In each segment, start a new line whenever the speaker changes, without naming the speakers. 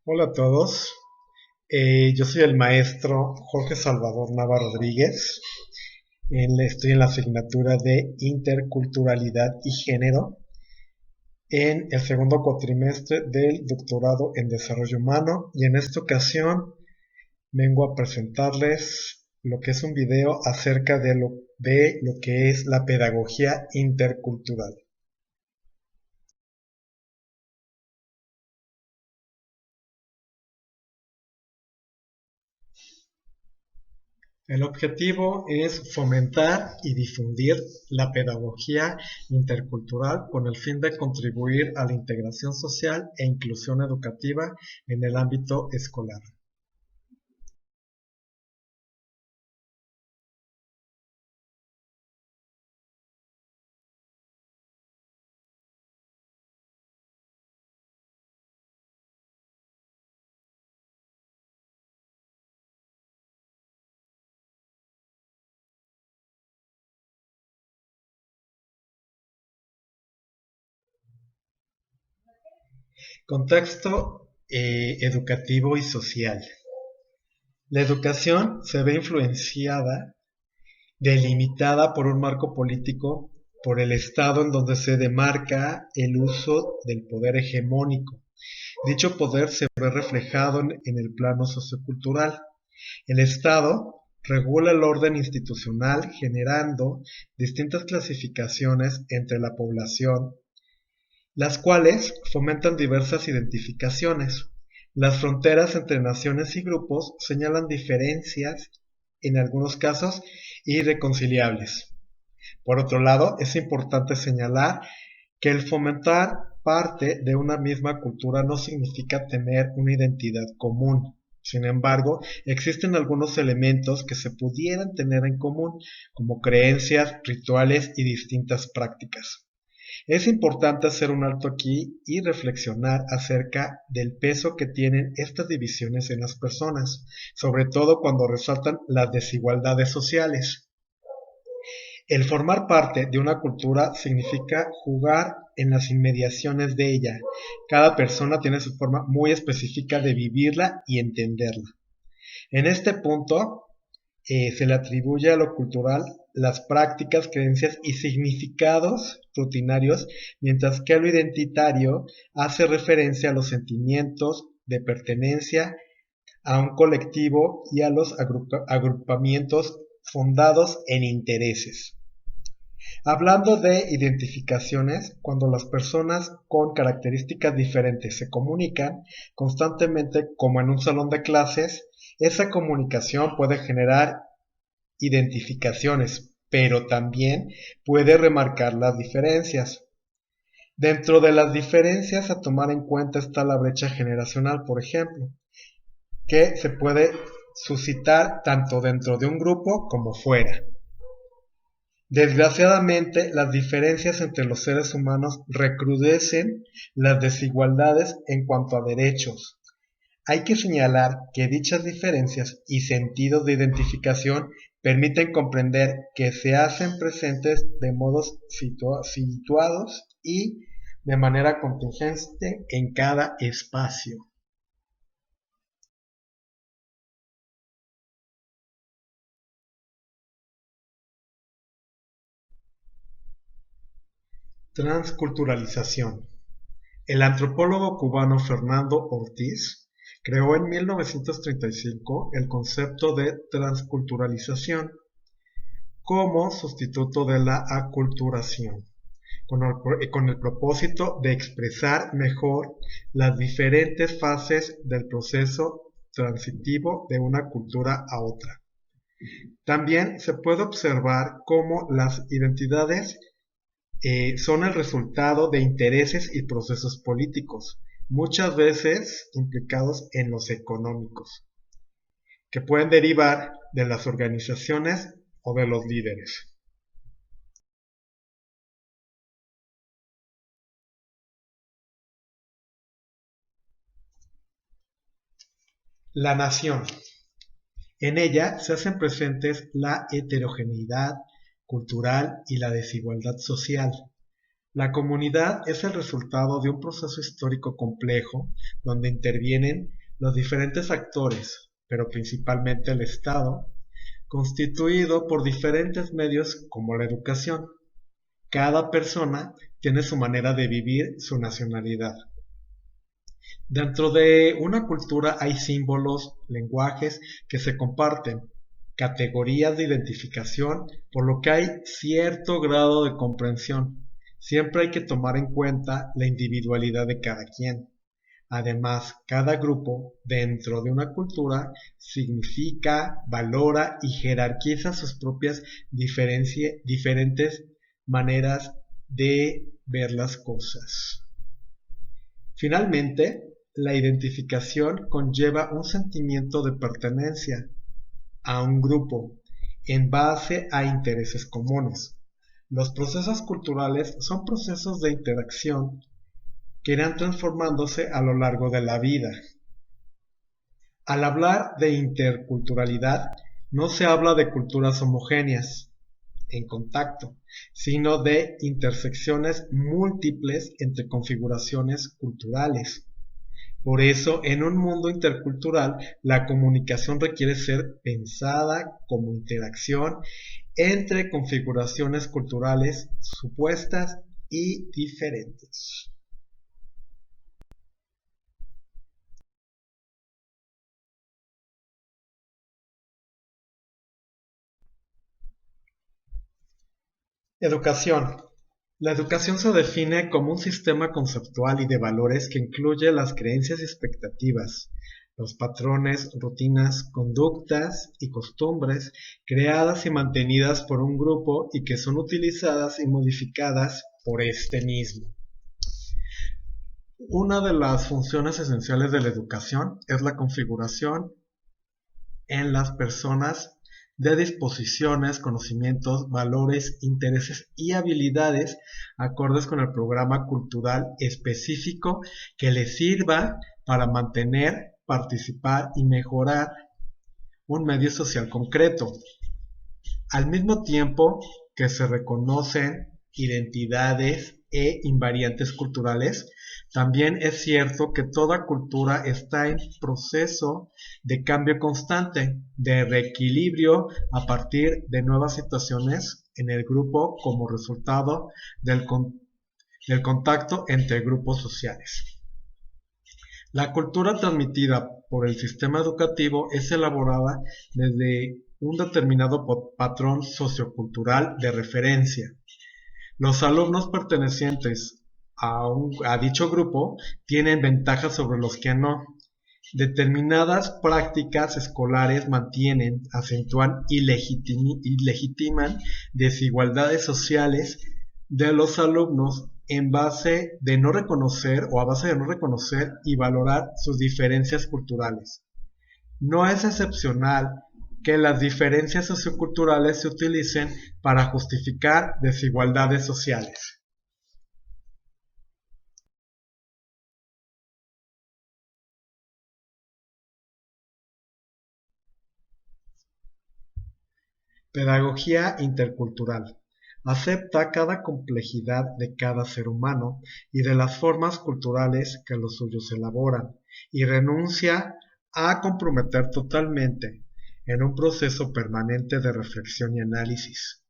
Hola a todos, yo soy el maestro Jorge Salvador Nava Rodríguez. Estoy en la asignatura de Interculturalidad y Género en el segundo cuatrimestre del doctorado en Desarrollo Humano, y en esta ocasión vengo a presentarles lo que es un video acerca de lo que es la pedagogía intercultural. El objetivo es fomentar y difundir la pedagogía intercultural con el fin de contribuir a la integración social e inclusión educativa en el ámbito escolar. Contexto educativo y social. La educación se ve influenciada, delimitada por un marco político, por el Estado en donde se demarca el uso del poder hegemónico. Dicho poder se ve reflejado en el plano sociocultural. El Estado regula el orden institucional generando distintas clasificaciones entre la población, las cuales fomentan diversas identificaciones. Las fronteras entre naciones y grupos señalan diferencias, en algunos casos, irreconciliables. Por otro lado, es importante señalar que el fomentar parte de una misma cultura no significa tener una identidad común. Sin embargo, existen algunos elementos que se pudieran tener en común, como creencias, rituales y distintas prácticas. Es importante hacer un alto aquí y reflexionar acerca del peso que tienen estas divisiones en las personas, sobre todo cuando resaltan las desigualdades sociales. El formar parte de una cultura significa jugar en las inmediaciones de ella. Cada persona tiene su forma muy específica de vivirla y entenderla. En este punto, se le atribuye a lo cultural las prácticas, creencias y significados rutinarios, mientras que a lo identitario hace referencia a los sentimientos de pertenencia a un colectivo y a los agrupamientos fundados en intereses. Hablando de identificaciones, cuando las personas con características diferentes se comunican constantemente como en un salón de clases, esa comunicación puede generar identificaciones, pero también puede remarcar las diferencias. Dentro de las diferencias a tomar en cuenta está la brecha generacional, por ejemplo, que se puede suscitar tanto dentro de un grupo como fuera. Desgraciadamente, las diferencias entre los seres humanos recrudecen las desigualdades en cuanto a derechos. Hay que señalar que dichas diferencias y sentidos de identificación permiten comprender que se hacen presentes de modos situados y de manera contingente en cada espacio. Transculturalización. El antropólogo cubano Fernando Ortiz creó en 1935 el concepto de transculturalización como sustituto de la aculturación, con el propósito de expresar mejor las diferentes fases del proceso transitivo de una cultura a otra. También se puede observar cómo las identidades son el resultado de intereses y procesos políticos, muchas veces implicados en los económicos, que pueden derivar de las organizaciones o de los líderes. La nación. En ella se hacen presentes la heterogeneidad cultural y la desigualdad social. La comunidad es el resultado de un proceso histórico complejo donde intervienen los diferentes actores, pero principalmente el Estado, constituido por diferentes medios como la educación. Cada persona tiene su manera de vivir su nacionalidad. Dentro de una cultura hay símbolos, lenguajes que se comparten, categorías de identificación, por lo que hay cierto grado de comprensión. Siempre hay que tomar en cuenta la individualidad de cada quien. Además, cada grupo dentro de una cultura significa, valora y jerarquiza sus propias diferentes maneras de ver las cosas. Finalmente, la identificación conlleva un sentimiento de pertenencia a un grupo en base a intereses comunes. Los procesos culturales son procesos de interacción que irán transformándose a lo largo de la vida. Al hablar de interculturalidad, no se habla de culturas homogéneas en contacto, sino de intersecciones múltiples entre configuraciones culturales. Por eso, en un mundo intercultural, la comunicación requiere ser pensada como interacción entre configuraciones culturales supuestas y diferentes. Educación. La educación se define como un sistema conceptual y de valores que incluye las creencias y expectativas, los patrones, rutinas, conductas y costumbres creadas y mantenidas por un grupo y que son utilizadas y modificadas por este mismo. Una de las funciones esenciales de la educación es la configuración en las personas de disposiciones, conocimientos, valores, intereses y habilidades acordes con el programa cultural específico que les sirva para mantener, participar y mejorar un medio social concreto. Al mismo tiempo que se reconocen identidades e invariantes culturales, también es cierto que toda cultura está en proceso de cambio constante, de reequilibrio a partir de nuevas situaciones en el grupo como resultado del contacto entre grupos sociales. La cultura transmitida por el sistema educativo es elaborada desde un determinado patrón sociocultural de referencia. Los alumnos pertenecientes a dicho grupo tienen ventajas sobre los que no. Determinadas prácticas escolares mantienen, acentúan y legitiman desigualdades sociales de los alumnos en base de no reconocer o a base de no reconocer y valorar sus diferencias culturales. No es excepcional que las diferencias socioculturales se utilicen para justificar desigualdades sociales. Pedagogía intercultural. Acepta cada complejidad de cada ser humano y de las formas culturales que los suyos elaboran, y renuncia a comprometer totalmente en un proceso permanente de reflexión y análisis.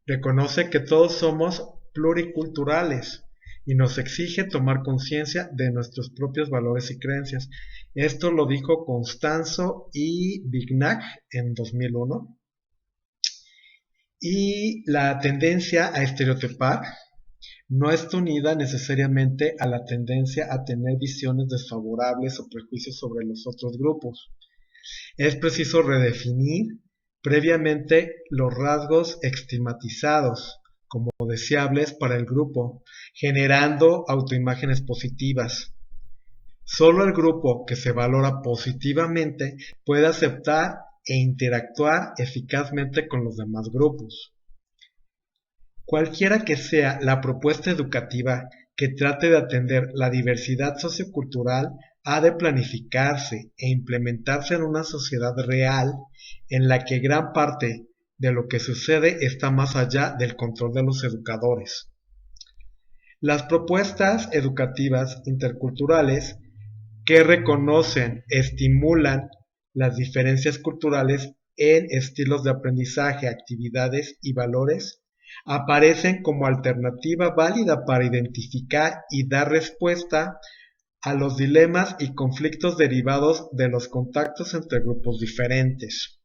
Reconoce que todos somos pluriculturales y nos exige tomar conciencia de nuestros propios valores y creencias. Esto lo dijo Constanzo y Vignac en 2001. Y la tendencia a estereotipar no está unida necesariamente a la tendencia a tener visiones desfavorables o prejuicios sobre los otros grupos. Es preciso redefinir previamente los rasgos estigmatizados como deseables para el grupo, generando autoimágenes positivas. Solo el grupo que se valora positivamente puede aceptar e interactuar eficazmente con los demás grupos. Cualquiera que sea la propuesta educativa que trate de atender la diversidad sociocultural ha de planificarse e implementarse en una sociedad real en la que gran parte de lo que sucede está más allá del control de los educadores. Las propuestas educativas interculturales que reconocen, estimulan las diferencias culturales en estilos de aprendizaje, actividades y valores, aparecen como alternativa válida para identificar y dar respuesta a los dilemas y conflictos derivados de los contactos entre grupos diferentes.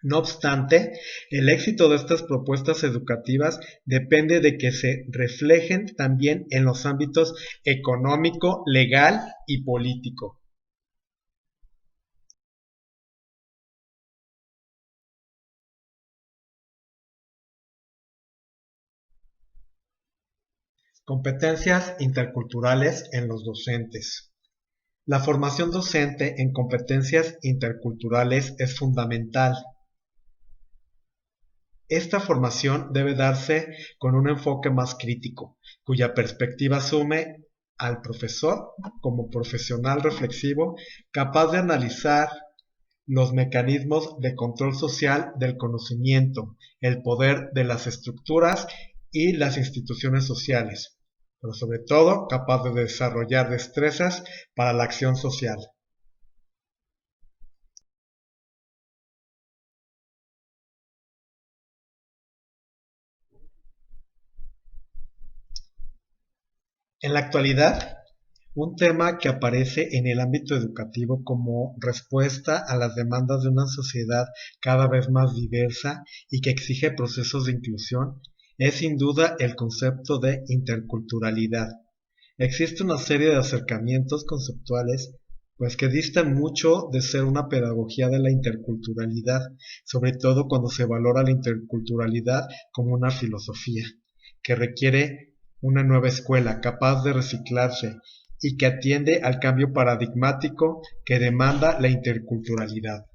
No obstante, el éxito de estas propuestas educativas depende de que se reflejen también en los ámbitos económico, legal y político. Competencias interculturales en los docentes. La formación docente en competencias interculturales es fundamental. Esta formación debe darse con un enfoque más crítico, cuya perspectiva asume al profesor como profesional reflexivo capaz de analizar los mecanismos de control social del conocimiento, el poder de las estructuras y las instituciones sociales, pero sobre todo capaz de desarrollar destrezas para la acción social. En la actualidad, un tema que aparece en el ámbito educativo como respuesta a las demandas de una sociedad cada vez más diversa y que exige procesos de inclusión es sin duda el concepto de interculturalidad. Existe una serie de acercamientos conceptuales pues que distan mucho de ser una pedagogía de la interculturalidad, sobre todo cuando se valora la interculturalidad como una filosofía que requiere una nueva escuela capaz de reciclarse y que atiende al cambio paradigmático que demanda la interculturalidad.